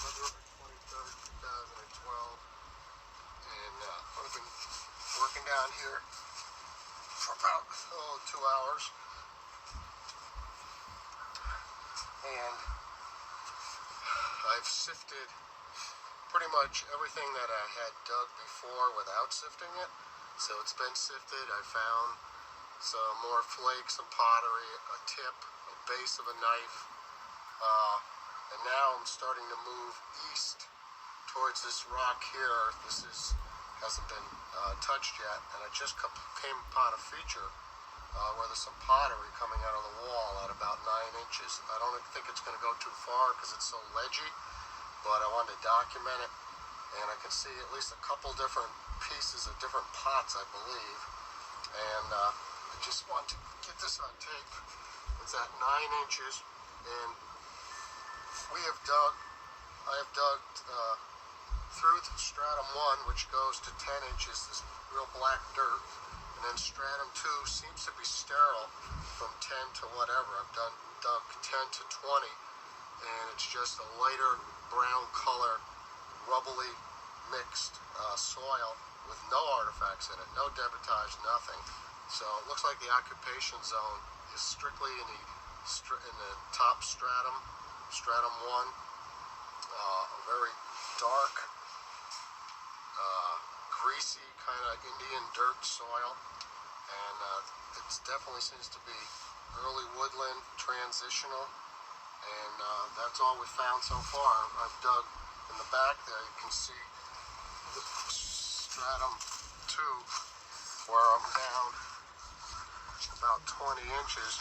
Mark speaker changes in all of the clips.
Speaker 1: February 23rd, 2012. And I've been working down here for about 2 hours. And I've sifted pretty much everything that I had dug before without sifting it. So it's been sifted. I found some more flakes, some pottery, a tip, a base of a knife. And now I'm starting to move east towards this rock here. Hasn't been touched yet, and I just came upon a feature where there's some pottery coming out of the wall at about 9 inches. I don't think it's going to go too far because it's so ledgy, but I wanted to document it, and I can see at least a couple different pieces of different pots, I believe, and I just want to get this on tape. It's at 9 inches, and I have dug through stratum 1, which goes to 10 inches, this real black dirt, and then stratum 2 seems to be sterile from 10 to whatever. I've dug 10 to 20, and it's just a lighter brown color, rubbly mixed soil with no artifacts in it, no debitage, nothing. So it looks like the occupation zone is strictly in the top stratum 1, a very dark, greasy kind of Indian dirt soil, and it definitely seems to be early woodland, transitional, and that's all we found so far. I've dug in the back there. You can see the stratum 2 where I'm down about 20 inches.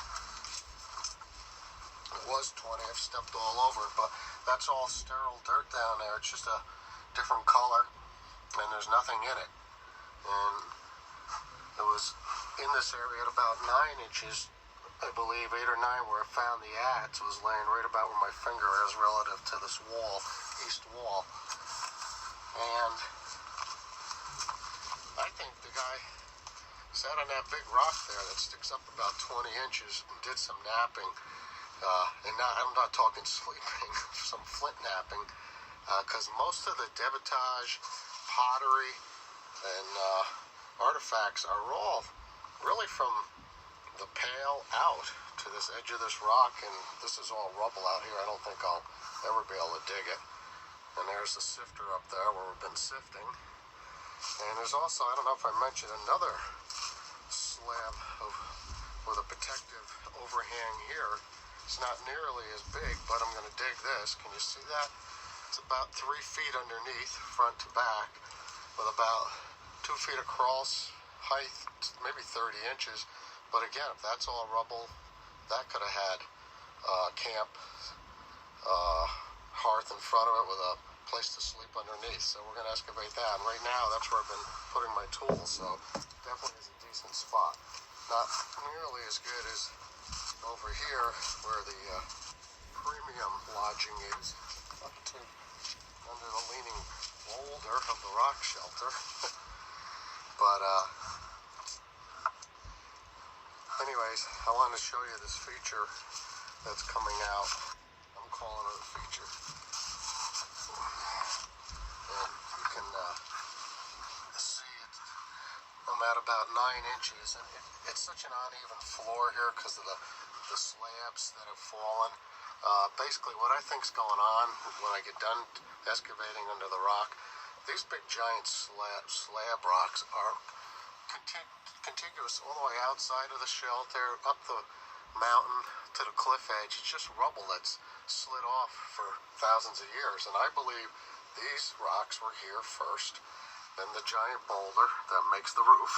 Speaker 1: It was 20, I've stepped all over it, but that's all sterile dirt down there. It's just a different color, and there's nothing in it. And it was in this area at about 9 inches, I believe, 8 or 9, where I found the adze. It was laying right about where my finger is relative to this wall, east wall. And I think the guy sat on that big rock there that sticks up about 20 inches and did some napping. I'm not talking sleeping, some flint napping, because most of the debitage, pottery, and artifacts are all really from the pale out to this edge of this rock, and this is all rubble out here. I don't think I'll ever be able to dig it. And there's the sifter up there where we've been sifting. And there's also, I don't know if I mentioned, another slab with a protective overhang here. It's not nearly as big, but I'm going to dig this. Can you see that? It's about 3 feet underneath, front to back, with about 2 feet across, height maybe 30 inches. But again, if that's all rubble, that could have had camp hearth in front of it with a place to sleep underneath. So we're going to excavate that. And right now, that's where I've been putting my tools. So definitely is a decent spot. Not nearly as good as over here where the premium lodging is, up to under the leaning boulder of the rock shelter. But anyways, I wanted to show you this feature that's coming out. I'm calling it a feature. And you can see it. I'm at about 9 inches, and it's such an uneven floor here because of the slabs that have fallen. Basically, what I think's going on when I get done excavating under the rock, these big giant slab rocks are contiguous all the way outside of the shelter, up the mountain to the cliff edge. It's just rubble that's slid off for thousands of years, and I believe these rocks were here first. Then the giant boulder that makes the roof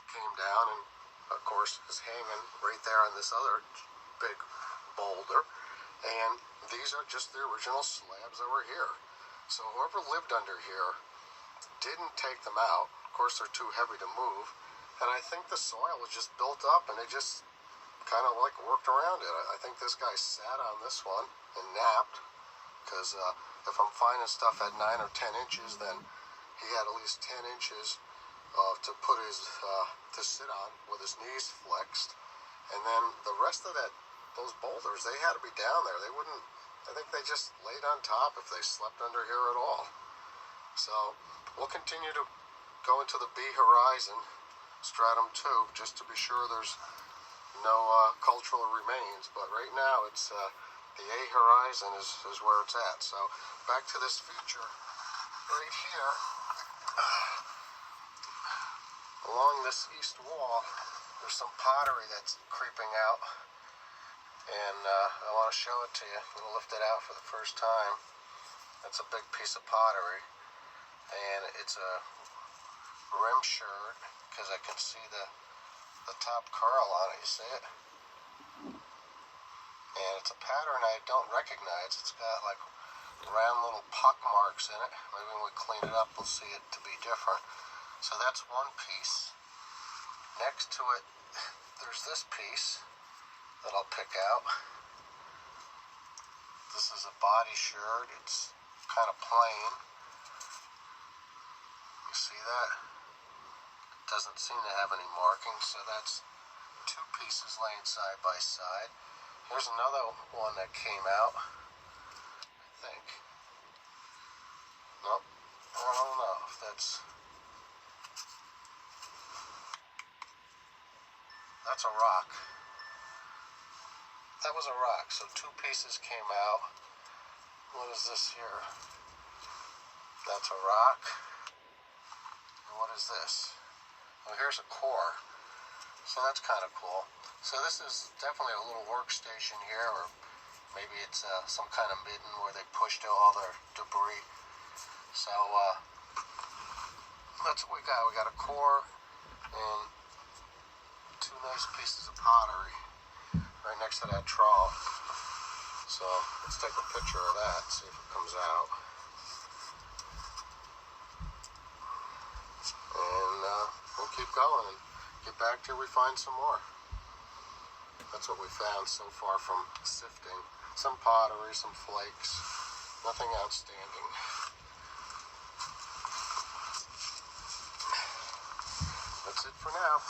Speaker 1: came down and, of course, is hanging right there on this other big boulder. And these are just the original slabs that were here. So whoever lived under here didn't take them out. Of course, they're too heavy to move. And I think the soil was just built up, and they just kind of like worked around it. I think this guy sat on this one and napped, because if I'm finding stuff at 9 or 10 inches, then he had at least 10 inches to put his to sit on with his knees flexed. And then the rest of those boulders, they had to be down there. They wouldn't I think they just laid on top if they slept under here at all. So we'll continue to go into the B horizon, stratum 2, just to be sure there's no cultural remains. But right now it's the A horizon is where it's at. So back to this feature right here. Along this east wall, there's some pottery that's creeping out, and I want to show it to you. I'm going to lift it out for the first time. That's a big piece of pottery, and it's a rim shirt, because I can see the top curl on it. You see it? And it's a pattern I don't recognize. It's got like round little pock marks in it. Maybe when we clean it up, we'll see it to be different. So that's one piece. Next to it, there's this piece that I'll pick out. This is a body shirt. It's kind of plain. You see that? It doesn't seem to have any markings, so that's two pieces laying side by side. Here's another one that came out, I think. Nope, I don't know if that's a rock. That was a rock, so two pieces came out. What is this here? That's a rock. And what is this? Well, here's a core. So that's kind of cool. So this is definitely a little workstation here, or maybe it's some kind of midden where they pushed out all their debris. So that's what we got. We got a core and two nice pieces of pottery right next to that trowel. So let's take a picture of that, see if it comes out. And we'll keep going and get back till we find some more. That's what we found so far from sifting. Some pottery, some flakes, nothing outstanding. That's it for now.